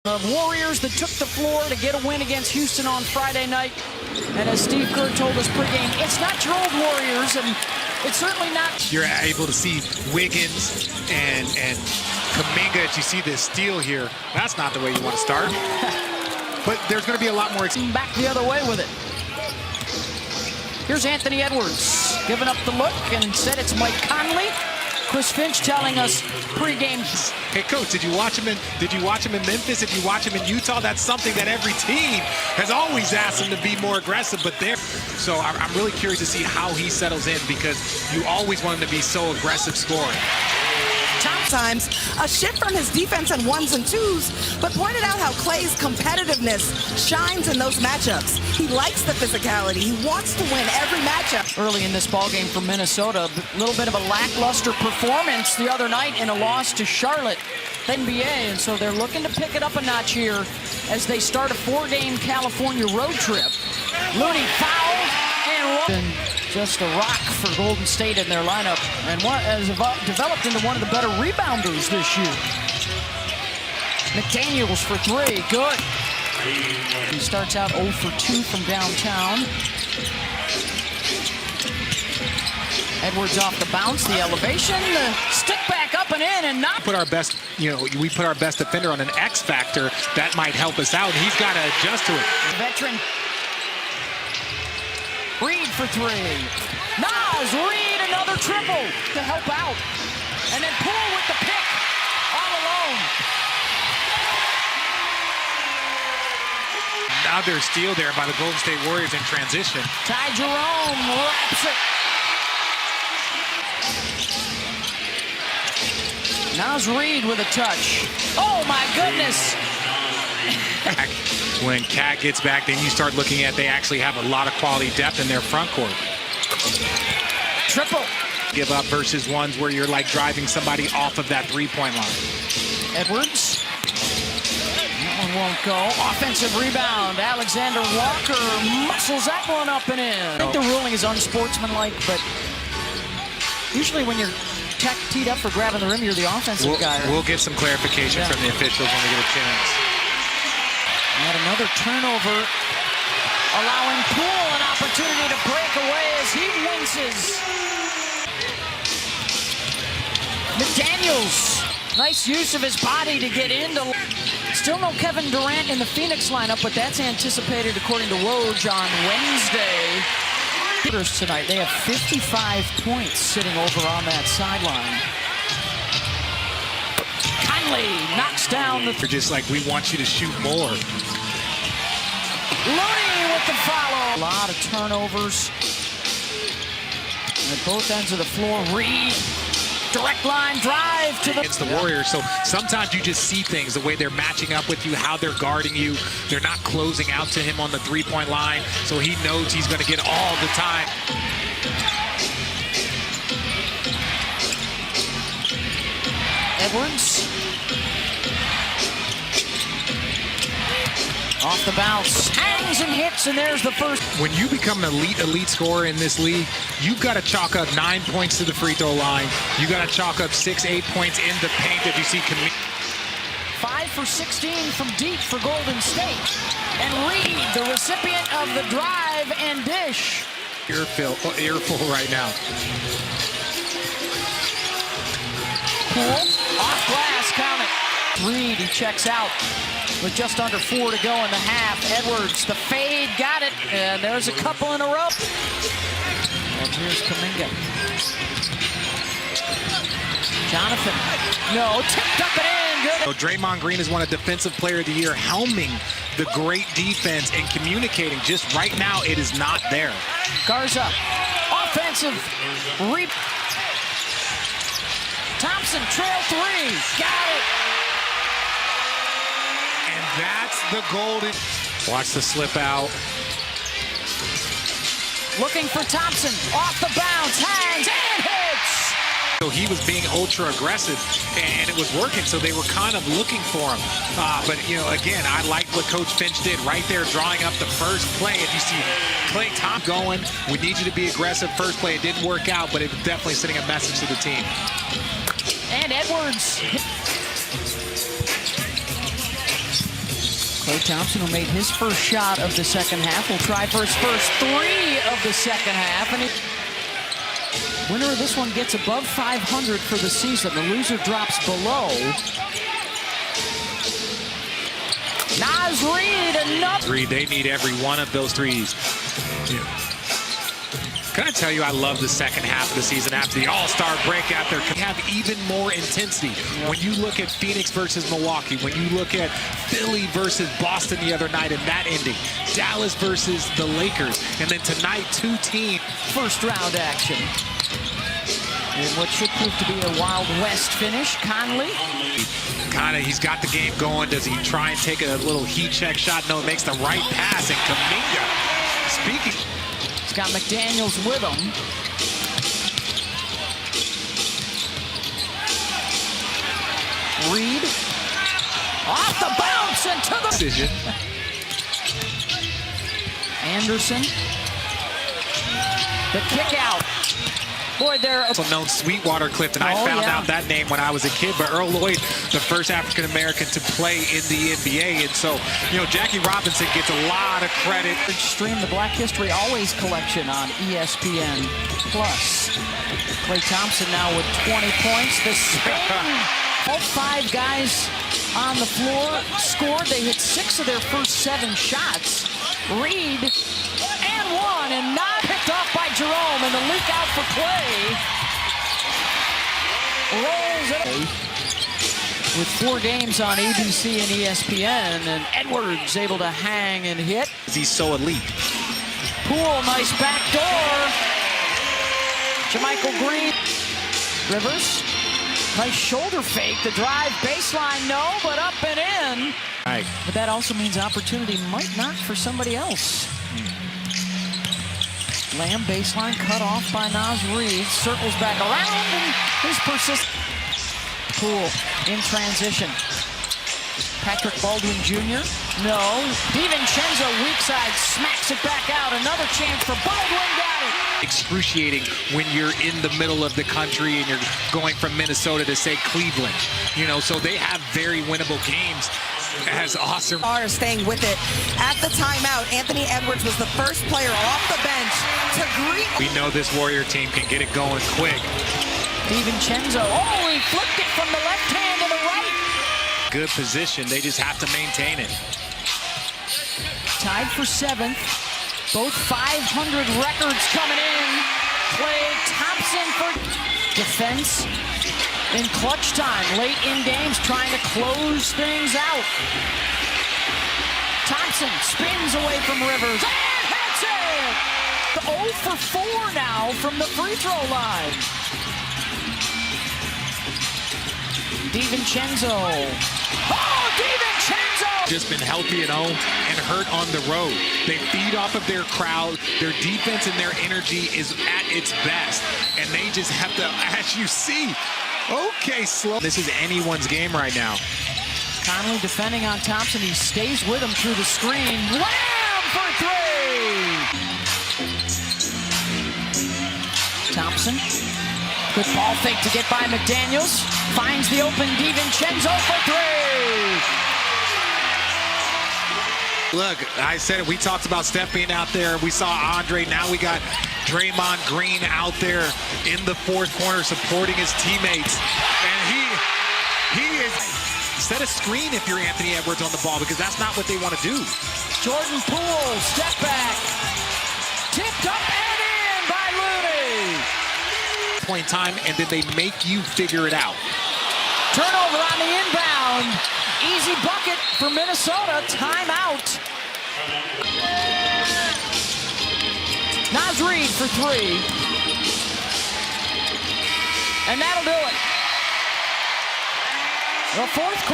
The Warriors that took the floor to get a win against Houston on Friday night. And as Steve Kerr told us pregame, it's not your old Warriors, and it's certainly not. You're able to see Wiggins and Kuminga. As you see this steal here, that's not the way you want to start. But there's going to be a lot more. Back the other way with it. Here's Anthony Edwards giving up the look, and instead it's Mike Conley. Chris Finch telling us pregame. Hey, Coach, did you watch him in Memphis? If you watch him in Utah, that's something that every team has always asked him to be more aggressive. But there, so I'm really curious to see how he settles in, because you always want him to be so aggressive scoring. Sometimes a shift from his defense on ones and twos, but pointed out how Clay's competitiveness shines in those matchups. He likes the physicality. He wants to win every matchup. Early in this ballgame for Minnesota, a little bit of a lackluster performance the other night in a loss to Charlotte NBA, and so they're looking to pick it up a notch here as they start a 4-game California road trip. Looney foul and just a rock for Golden State in their lineup, and what has developed into one of the better rebounders this year. McDaniels for 3, good. He starts out 0 for 2 from downtown. Edwards off the bounce, the elevation, the stick back up and in, and not. Put our best, we put our best defender on an X factor that might help us out. He's got to adjust to it. Veteran. Reed for 3. Nas, Reed, another triple to help out. And then Poole with the pick, all alone. Another steal there by the Golden State Warriors in transition. Ty Jerome wraps it. Nas Reed with a touch. Oh my goodness. When Cat gets back, then you start looking at they actually have a lot of quality depth in their front court. Triple. Give up versus ones where you're like driving somebody off of that three-point line. Edwards. That one won't go. Offensive rebound. Alexander Walker muscles that one up and in. I think the ruling is unsportsmanlike, but usually when you're teed up for grabbing the rim, you're the offensive guy. Right? We'll get some clarification from the officials when we get a chance. And another turnover, allowing Poole an opportunity to break away as he winces. McDaniels, nice use of his body to get into. Still no Kevin Durant in the Phoenix lineup, but that's anticipated according to Woj on Wednesday. Tonight, they have 55 points sitting over on that sideline. Conley knocks down the. They're just like, we want you to shoot more. Looney with the follow. A lot of turnovers at both ends of the floor. Reed, direct line drive to the. It's the Warriors, so sometimes you just see things, the way they're matching up with you, how they're guarding you. They're not closing out to him on the three-point line, so he knows he's going to get all the time. Edwards. Off the bounce, hangs and hits, and there's the first. When you become an elite scorer in this league, you've got to chalk up 9 points to the free throw line. You got to chalk up 6-8 points in the paint that you see. 5 for 16 from deep for Golden State. And Reed, the recipient of the drive and dish. Earful right now. Poole, off glass, count it. Reed, he checks out with just under 4 to go in the half. Edwards, the fade, got it, and there's a couple in a row. And here's Kuminga. Jonathan, no, tipped up and in, good. So Draymond Green has won a Defensive Player of the Year, helming the great defense and communicating. Just right now, it is not there. Garza, offensive rebound. Thompson, trail 3, got it. And that's the golden. Watch the slip out. Looking for Thompson, off the bounce, hangs and hits. So he was being ultra aggressive, and it was working, so they were kind of looking for him. But, again, I like what Coach Finch did right there, drawing up the first play. If you see Klay Thompson going, we need you to be aggressive. First play, it didn't work out, but it was definitely sending a message to the team. And Edwards Klay Thompson, who made his first shot of the second half, will try for his first 3 of the second half. And winner of this one gets above 500 for the season. The loser drops below. Naz Reid, another. 3, they need every one of those threes. Yeah. Can I tell you, I love the second half of the season after the All-Star break out there. Can have even more intensity. When you look at Phoenix versus Milwaukee, when you look at Philly versus Boston the other night and that ending, Dallas versus the Lakers, and then tonight 2 teams. First round action. In what should prove to be a Wild West finish, Conley. He's got the game going. Does he try and take a little heat check shot? No, makes the right pass, and Kuminga, speaking. He's got McDaniels with him. Reid. Off the bounce into the decision. Anderson. The kick out. Boy, they're also known Sweetwater Clifton. I found out that name when I was a kid, but Earl Lloyd, the first African-American to play in the NBA. And so, Jackie Robinson gets a lot of credit. Stream the Black History Always collection on ESPN+. Klay Thompson now with 20 points. The spin. All 5 guys on the floor scored. They hit 6 of their first 7 shots. Reid and 1, and not picked off by Jerome, and the leak out for Klay. Rolls it with 4 games on ABC and ESPN, and Edwards able to hang and hit. He's so elite. Poole, nice back door. Jermichael Green. Rivers, nice shoulder fake. The drive baseline, no, but up and in. Right. But that also means opportunity might not for somebody else. Lamb baseline cut off by Naz Reid. Circles back around and he's persistent. Poole in transition. Patrick Baldwin Jr. No. DiVincenzo weak side smacks it back out. Another chance for Baldwin. Got it. Excruciating when you're in the middle of the country and you're going from Minnesota to, say, Cleveland. So they have very winnable games. As awesome. Are staying with it. At the timeout, Anthony Edwards was the first player off the bench to greet. We know this Warrior team can get it going quick. DiVincenzo, he flipped it from the left hand to the right. Good position. They just have to maintain it. Tied for 7th. Both 500 records coming in. Klay Thompson for defense. In clutch time, late in games, trying to close things out. Thompson spins away from Rivers and hits it! 0 for 4 now from the free throw line. DiVincenzo. DiVincenzo! Just been healthy at home and hurt on the road. They feed off of their crowd. Their defense and their energy is at its best. And they just have to, as you see, okay, slow. This is anyone's game right now. Conley defending on Thompson. He stays with him through the screen. Lamb for 3! Thompson. Good ball fake to get by McDaniels. Finds the open DiVincenzo for 3! Look, I said it. We talked about Steph being out there. We saw Andre. Now we got Draymond Green out there in the 4th corner supporting his teammates. And he is set a screen if you're Anthony Edwards on the ball, because that's not what they want to do. Jordan Poole, step back. Tipped up and in by Looney. Point time, and then they make you figure it out. Turnover on the inbound. Easy bucket for Minnesota. Timeout. Naz Reid for 3. And that'll do it. The 4th quarter.